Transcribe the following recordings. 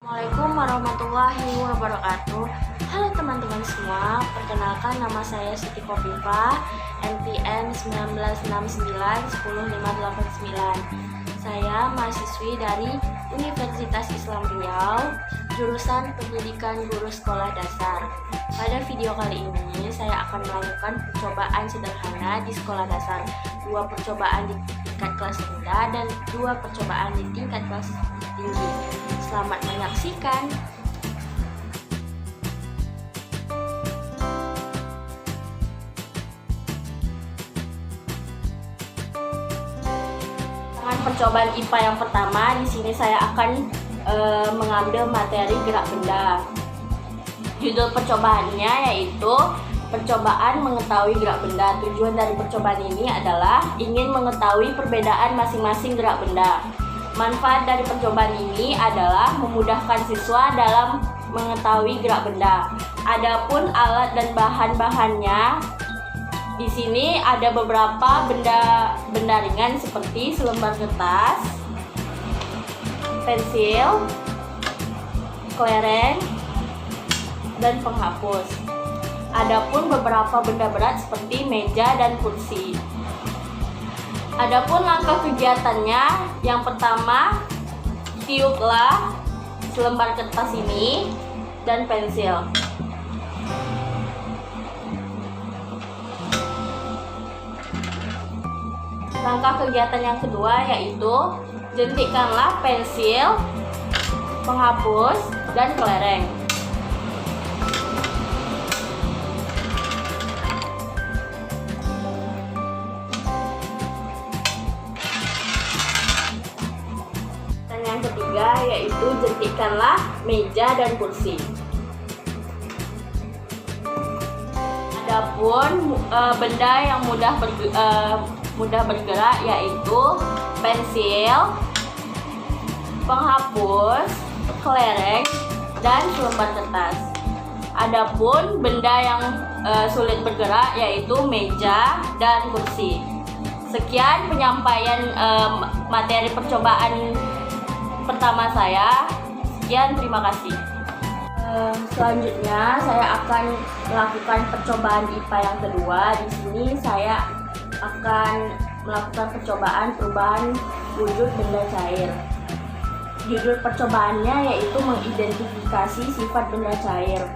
Assalamualaikum warahmatullahi wabarakatuh. Halo teman-teman semua, perkenalkan nama saya Siti Kofifa, NPM 1969 Saya mahasiswi dari Universitas Islam Riau, jurusan Pendidikan Guru Sekolah Dasar. Pada video kali ini saya akan melakukan percobaan sederhana di sekolah dasar, 2 percobaan di tingkat kelas rendah dan 2 percobaan di tingkat kelas tinggi. Selamat menyaksikan. Dengan percobaan IPA yang pertama, di sini saya akan mengambil materi gerak benda. Judul percobaannya yaitu percobaan mengetahui gerak benda. Tujuan dari percobaan ini adalah ingin mengetahui perbedaan masing-masing gerak benda. Manfaat dari percobaan ini adalah memudahkan siswa dalam mengetahui gerak benda. Adapun alat dan bahan-bahannya, di sini ada beberapa benda ringan seperti selembar kertas, pensil, kelereng, dan penghapus. Adapun beberapa benda berat seperti meja dan kursi. Adapun langkah kegiatannya, yang pertama, tiuplah selembar kertas ini dan pensil. Langkah kegiatan yang kedua yaitu jentikkanlah pensil, penghapus, dan kelereng. Yang ketiga yaitu jentikkanlah meja dan kursi. Adapun benda yang mudah bergerak yaitu pensil, penghapus, kelereng, dan selembar kertas. Adapun benda yang sulit bergerak yaitu meja dan kursi. Sekian penyampaian materi percobaan pertama saya. Sekian, terima kasih. Selanjutnya saya akan melakukan percobaan IPA yang kedua. Di sini saya akan melakukan percobaan perubahan wujud benda cair. Judul percobaannya yaitu mengidentifikasi sifat benda cair.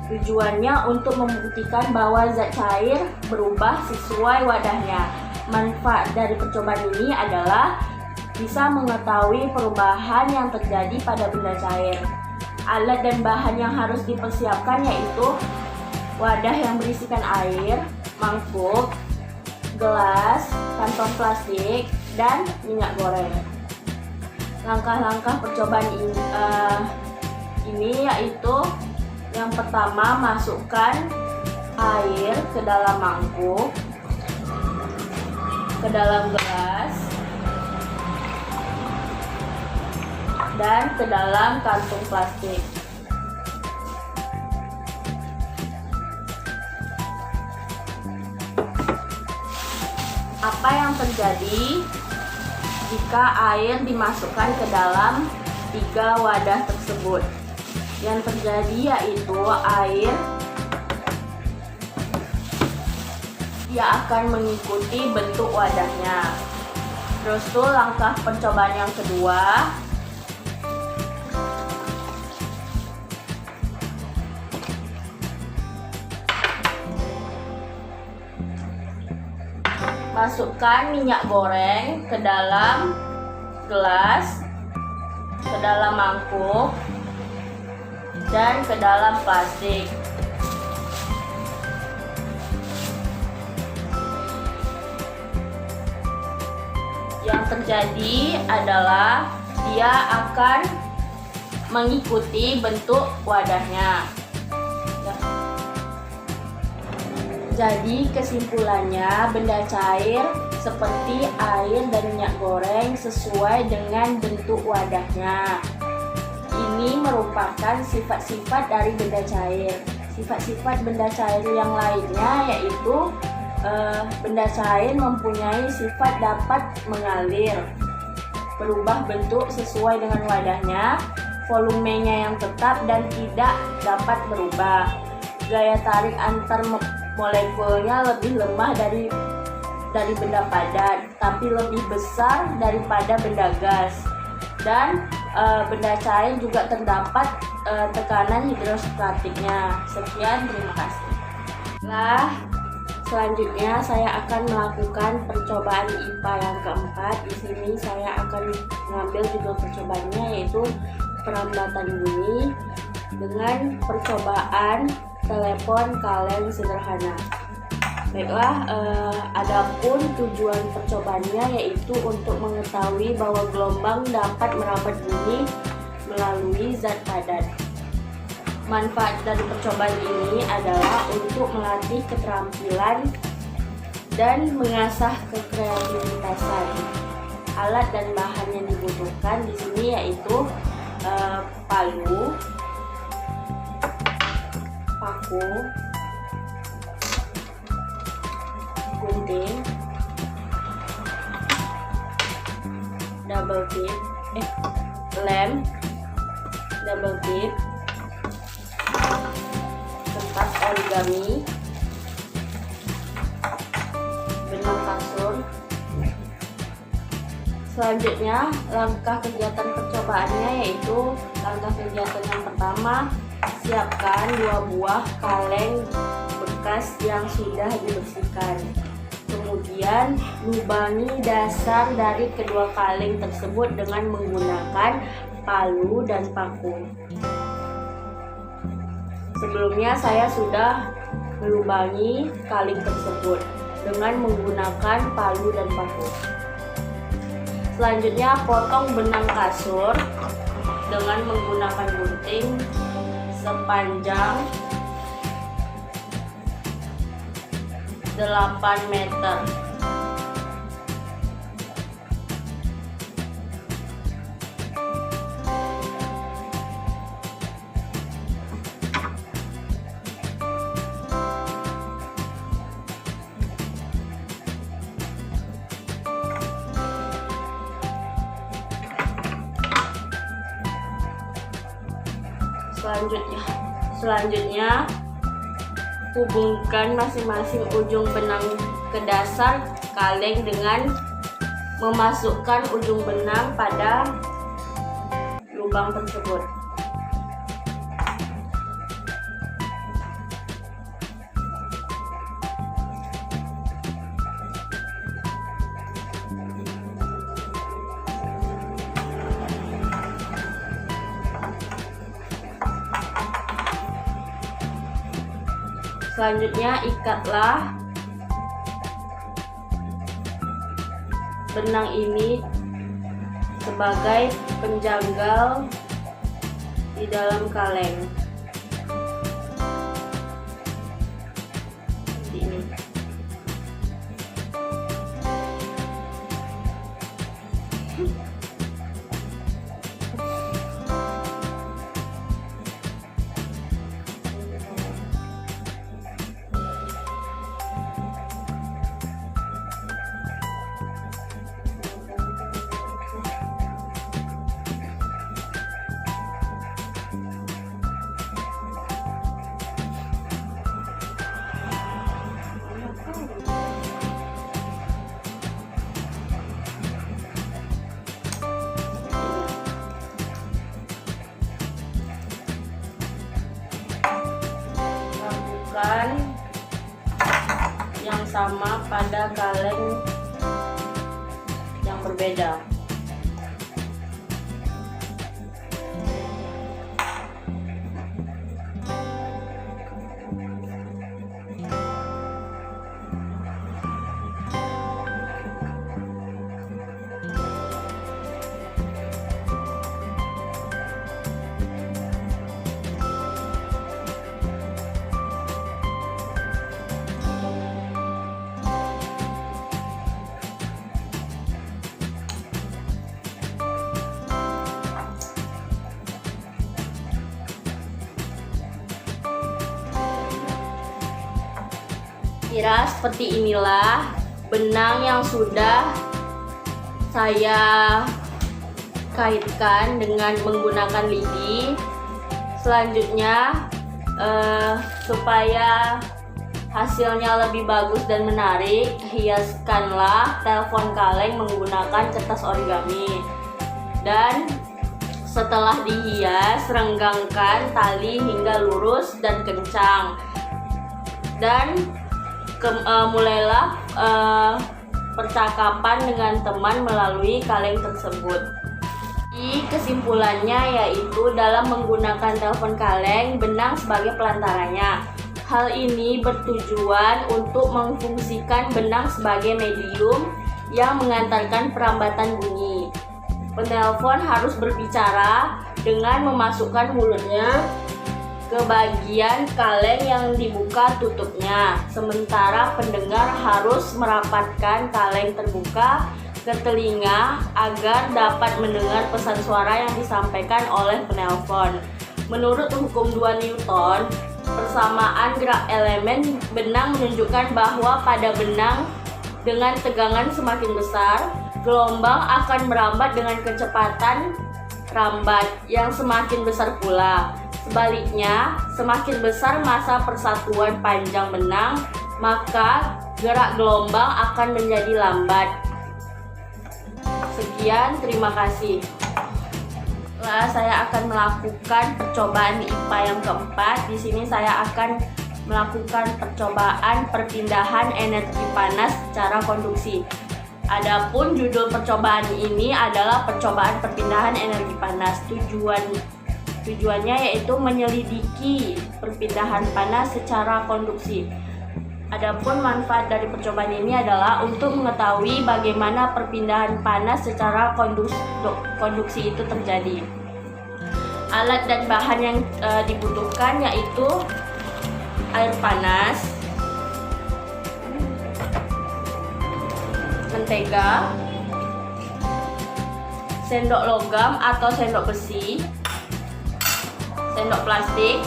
Tujuannya untuk membuktikan bahwa zat cair berubah sesuai wadahnya. Manfaat dari percobaan ini adalah bisa mengetahui perubahan yang terjadi pada benda cair. Alat dan bahan yang harus dipersiapkan yaitu wadah yang berisikan air, mangkuk, gelas, kantong plastik, dan minyak goreng. Langkah-langkah percobaan ini yaitu yang pertama, masukkan air ke dalam mangkuk, ke dalam gelas, dan ke dalam kantung plastik. Apa yang terjadi jika air dimasukkan ke dalam 3 wadah tersebut? Yang terjadi yaitu air akan mengikuti bentuk wadahnya. Terus tuh langkah percobaan yang kedua, masukkan minyak goreng ke dalam gelas, ke dalam mangkuk, dan ke dalam plastik. Yang terjadi adalah dia akan mengikuti bentuk wadahnya. Jadi kesimpulannya, benda cair seperti air dan minyak goreng sesuai dengan bentuk wadahnya. Ini merupakan sifat-sifat dari benda cair. Sifat-sifat benda cair yang lainnya yaitu benda cair mempunyai sifat dapat mengalir, berubah bentuk sesuai dengan wadahnya, volumenya yang tetap dan tidak dapat berubah. Gaya tarik antar molekulnya lebih lemah dari benda padat, tapi lebih besar daripada benda gas. Dan benda cair juga terdapat tekanan hidrostatiknya. Sekian, terima kasih. Selanjutnya saya akan melakukan percobaan IPA yang keempat. Di sini saya akan mengambil judul percobaannya yaitu perlambatan bunyi dengan percobaan telepon kaleng sederhana. Baiklah, adapun tujuan percobaannya yaitu untuk mengetahui bahwa gelombang dapat merambat bunyi melalui zat padat. Manfaat dari percobaan ini adalah untuk melatih keterampilan dan mengasah kekreativitasan. Alat dan bahan yang dibutuhkan di sini yaitu palu, paku, gunting, double tip, lem, double tip, kertas origami, benang kasur. Selanjutnya, langkah kegiatan percobaannya yaitu langkah kegiatan yang pertama, siapkan 2 buah kaleng bekas yang sudah dibersihkan. Kemudian, lubangi dasar dari kedua kaleng tersebut dengan menggunakan palu dan paku. Sebelumnya saya sudah melubangi kaleng tersebut dengan menggunakan palu dan paku. Selanjutnya, potong benang kasur dengan menggunakan gunting sepanjang 8 meter. Selanjutnya, hubungkan masing-masing ujung benang ke dasar kaleng dengan memasukkan ujung benang pada lubang tersebut. Selanjutnya, ikatlah benang ini sebagai penjanggal di dalam kaleng. Seperti ini. Yang sama pada kaleng yang berbeda. Kira seperti inilah benang yang sudah saya kaitkan dengan menggunakan lidi. Selanjutnya supaya hasilnya lebih bagus dan menarik, hiaskanlah telepon kaleng menggunakan kertas origami. Dan setelah dihias, renggangkan tali hingga lurus dan kencang. Dan mulailah percakapan dengan teman melalui kaleng tersebut. Kesimpulannya yaitu dalam menggunakan telepon kaleng, benang sebagai pelantaranya. Hal ini bertujuan untuk memfungsikan benang sebagai medium yang mengantarkan perambatan bunyi. Penelpon harus berbicara dengan memasukkan mulutnya ke bagian kaleng yang dibuka tutupnya, sementara pendengar harus merapatkan kaleng terbuka ke telinga agar dapat mendengar pesan suara yang disampaikan oleh penelpon. Menurut hukum 2 Newton, persamaan gerak elemen benang menunjukkan bahwa pada benang dengan tegangan semakin besar, gelombang akan merambat dengan kecepatan rambat yang semakin besar pula. Sebaliknya, semakin besar massa persatuan panjang benang, maka gerak gelombang akan menjadi lambat. Sekian, terima kasih. Saya akan melakukan percobaan di IPA yang keempat. Di sini saya akan melakukan percobaan perpindahan energi panas secara konduksi. Adapun judul percobaan ini adalah percobaan perpindahan energi panas. Tujuannya yaitu menyelidiki perpindahan panas secara konduksi. Adapun manfaat dari percobaan ini adalah untuk mengetahui bagaimana perpindahan panas secara konduksi itu terjadi. Alat dan bahan yang dibutuhkan yaitu air panas, mentega, sendok logam atau sendok besi, sendok plastik,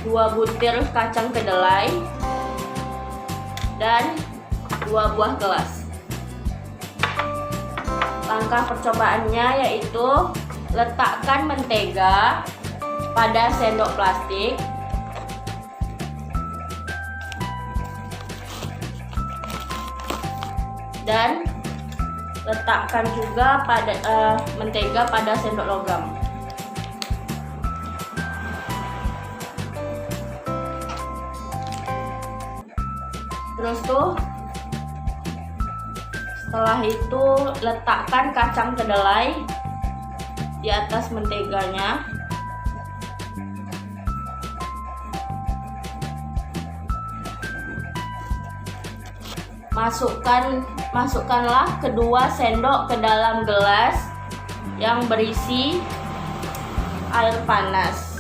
2 butir kacang kedelai, dan 2 buah gelas. Langkah percobaannya yaitu letakkan mentega pada sendok plastik, dan letakkan juga pada mentega pada sendok logam. Terus setelah itu letakkan kacang kedelai di atas menteganya. Masukkanlah kedua sendok ke dalam gelas yang berisi air panas.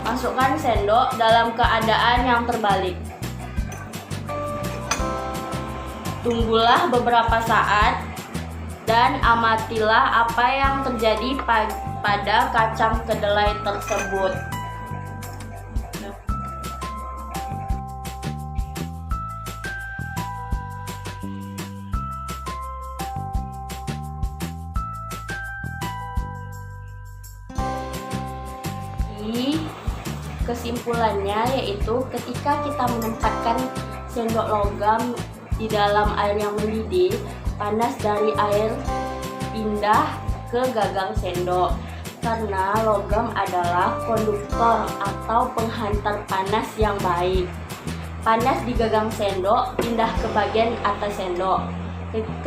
Masukkan sendok dalam keadaan yang terbalik. Tunggulah beberapa saat dan amatilah apa yang terjadi pada kacang kedelai tersebut. Kesimpulannya yaitu ketika kita menempatkan sendok logam di dalam air yang mendidih, panas dari air pindah ke gagang sendok karena logam adalah konduktor atau penghantar panas yang baik. Panas di gagang sendok pindah ke bagian atas sendok.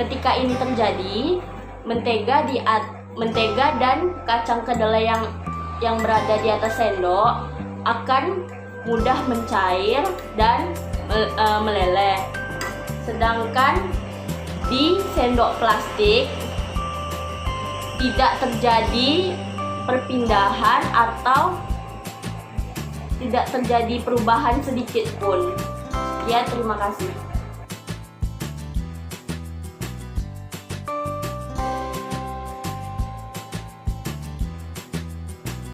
Ketika ini terjadi, mentega dan kacang kedelai yang berada di atas sendok akan mudah mencair dan meleleh. Sedangkan di sendok plastik tidak terjadi perpindahan atau tidak terjadi perubahan sedikit pun. Ya, terima kasih.